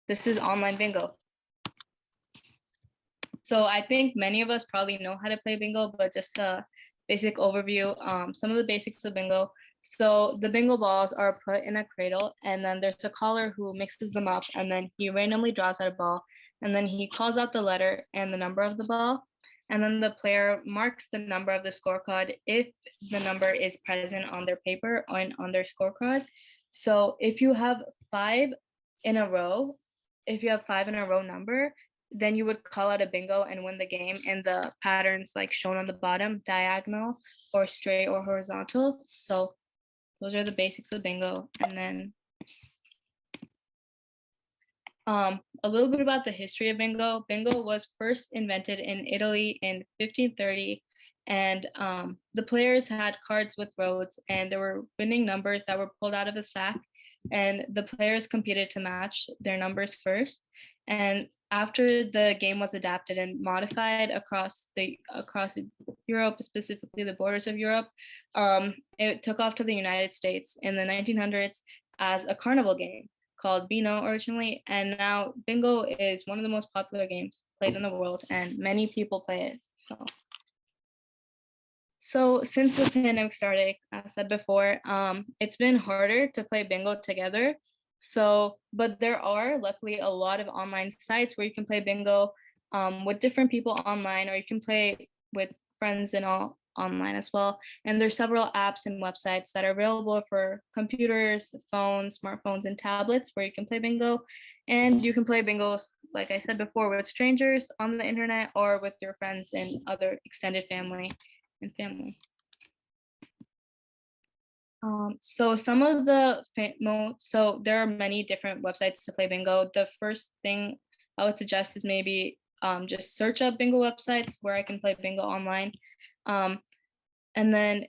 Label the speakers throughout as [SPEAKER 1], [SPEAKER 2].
[SPEAKER 1] This is online bingo. So I think many of us probably know how to play bingo, but just a basic overview, some of the basics of bingo. So the bingo balls are put in a cradle, and then there's a caller who mixes them up, and then he randomly draws out a ball, and then he calls out the letter and the number of the ball, and then the player marks the number of the scorecard if the number is present on their paper or on their scorecard. So if you have five in a row, if you have five in a row number, then you would call out a bingo and win the game. And the patterns like shown on the bottom, diagonal or straight or horizontal. So those are the basics of bingo. And then a little bit about the history of bingo. Bingo was first invented in Italy in 1530. And the players had cards with roads, and there were winning numbers that were pulled out of a sack. And the players competed to match their numbers first. And after the game was adapted and modified across Europe, specifically the borders of Europe, it took off to the United States in the 1900s as a carnival game called Beano originally, and now bingo is one of the most popular games played in the world, and many people play it. So since the pandemic started, as I said before, it's been harder to play bingo together. So, but there are luckily a lot of online sites where you can play bingo with different people online, or you can play with friends and all online as well. And there's several apps and websites that are available for computers, phones, smartphones, and tablets where you can play bingo. And you can play bingo, like I said before, with strangers on the internet or with your friends and other extended family. So some of the so there are many different websites to play bingo. The first thing I would suggest is maybe just search up bingo websites where I can play bingo online. And then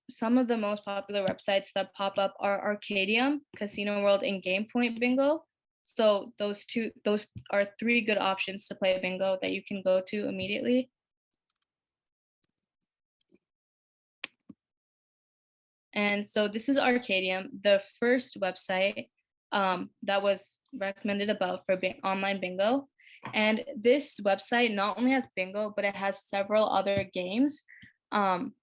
[SPEAKER 1] some of the most popular websites that pop up are Arcadium, Casino World, and GamePoint Bingo. So those are three good options to play bingo that you can go to immediately. And so this is Arcadium, the first website that was recommended above for online bingo. And this website not only has bingo, but it has several other games. And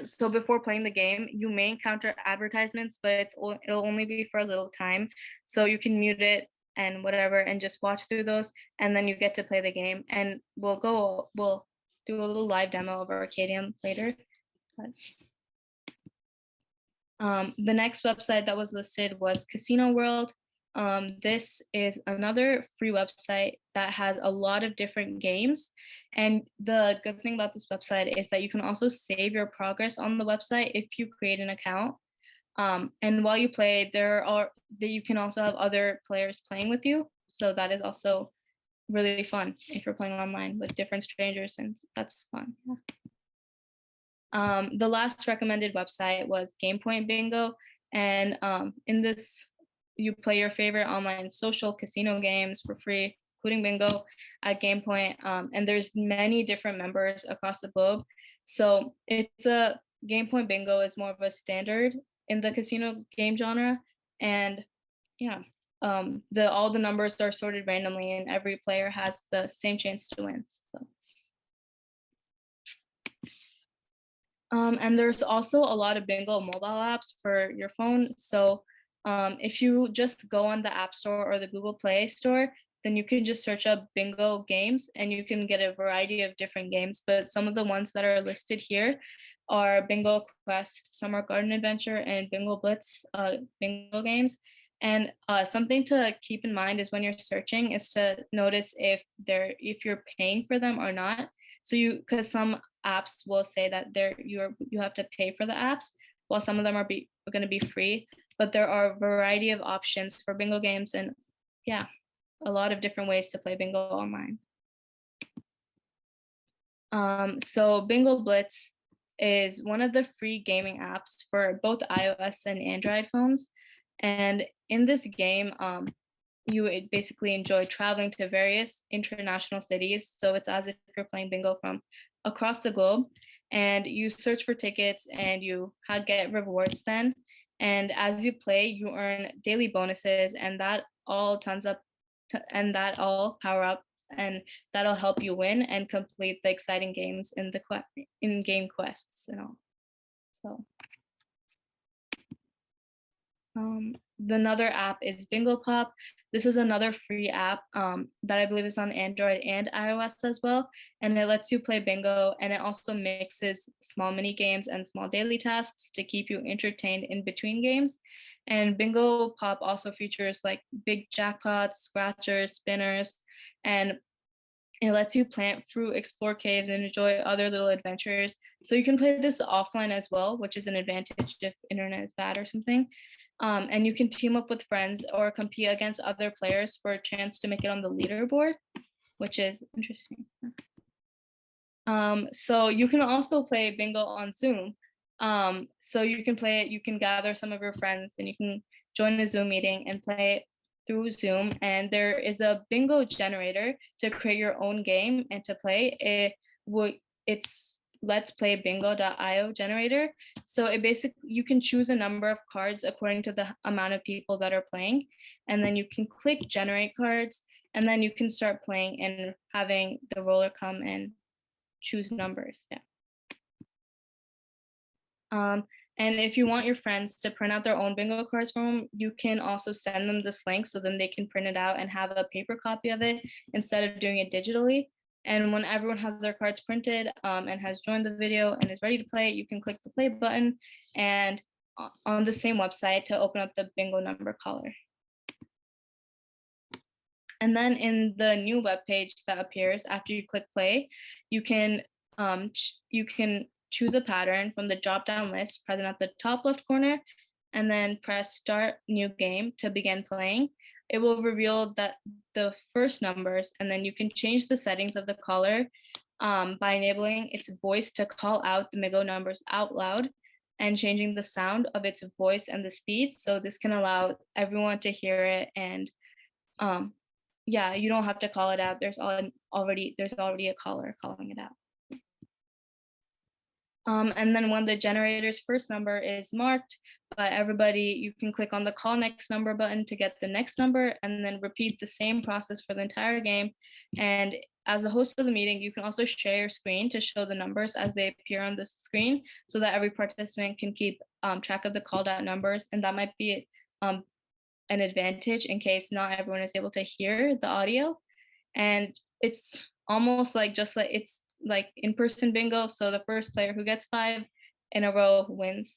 [SPEAKER 1] so before playing the game, you may encounter advertisements, but it'll only be for a little time. So you can mute it and whatever, and just watch through those, and then you get to play the game. And we'll do a little live demo of Arcadium later. The next website that was listed was Casino World. This is another free website that has a lot of different games. And the good thing about this website is that you can also save your progress on the website if you create an account. And while you play, you can also have other players playing with you. So that is also really fun if you're playing online with different strangers, and that's fun. Yeah. The last recommended website was GamePoint Bingo, and in this, you play your favorite online social casino games for free, including bingo at GamePoint, and there's many different members across the globe. So GamePoint Bingo is more of a standard in the casino game genre, and yeah, all the numbers are sorted randomly, and every player has the same chance to win. And there's also a lot of bingo mobile apps for your phone. So if you just go on the App Store or the Google Play Store, then you can just search up bingo games and you can get a variety of different games. But some of the ones that are listed here are Bingo Quest, Summer Garden Adventure, and Bingo Blitz bingo games. And something to keep in mind is when you're searching is to notice if you're paying for them or not. So because some apps will say that you have to pay for the apps, while some of them are going to be free. But there are a variety of options for bingo games, and yeah, a lot of different ways to play bingo online. So Bingo Blitz is one of the free gaming apps for both iOS and Android phones. And in this game, you would basically enjoy traveling to various international cities. So it's as if you're playing bingo from across the globe. and you search for tickets and you get rewards then. And as you play, you earn daily bonuses, and that all tons up, and that all power up, and that'll help you win and complete the exciting games in the in-game quests and all. So. Another app is Bingo Pop. This is another free app that I believe is on Android and iOS as well. And it lets you play bingo, and it also mixes small mini games and small daily tasks to keep you entertained in between games. And Bingo Pop also features like big jackpots, scratchers, spinners, and it lets you plant fruit, explore caves, and enjoy other little adventures. So you can play this offline as well, which is an advantage if internet is bad or something. And you can team up with friends or compete against other players for a chance to make it on the leaderboard, which is interesting. So you can also play bingo on Zoom. So you can play it, you can gather some of your friends and you can join a Zoom meeting and play it through Zoom. And there is a bingo generator to create your own game and to play it. It's let's play bingo.io generator. So it basically, you can choose a number of cards according to the amount of people that are playing. And then you can click generate cards, and then you can start playing and having the roller come and choose numbers. Yeah. And if you want your friends to print out their own bingo cards from them, you can also send them this link so then they can print it out and have a paper copy of it instead of doing it digitally. And when everyone has their cards printed and has joined the video and is ready to play, you can click the play button and on the same website to open up the bingo number caller. And then in the new web page that appears after you click play, you can choose a pattern from the drop-down list present at the top left corner, and then press start new game to begin playing. It will reveal that the first numbers, and then you can change the settings of the caller by enabling its voice to call out the bingo numbers out loud and changing the sound of its voice and the speed. So this can allow everyone to hear it, and yeah, you don't have to call it out. There's already a caller calling it out. And then when the generator's first number is marked by everybody, you can click on the call next number button to get the next number, and then repeat the same process for the entire game. And as the host of the meeting, you can also share your screen to show the numbers as they appear on the screen so that every participant can keep track of the called out numbers. And that might be an advantage in case not everyone is able to hear the audio. And it's almost like it's like in-person bingo. So the first player who gets 5 in a row wins.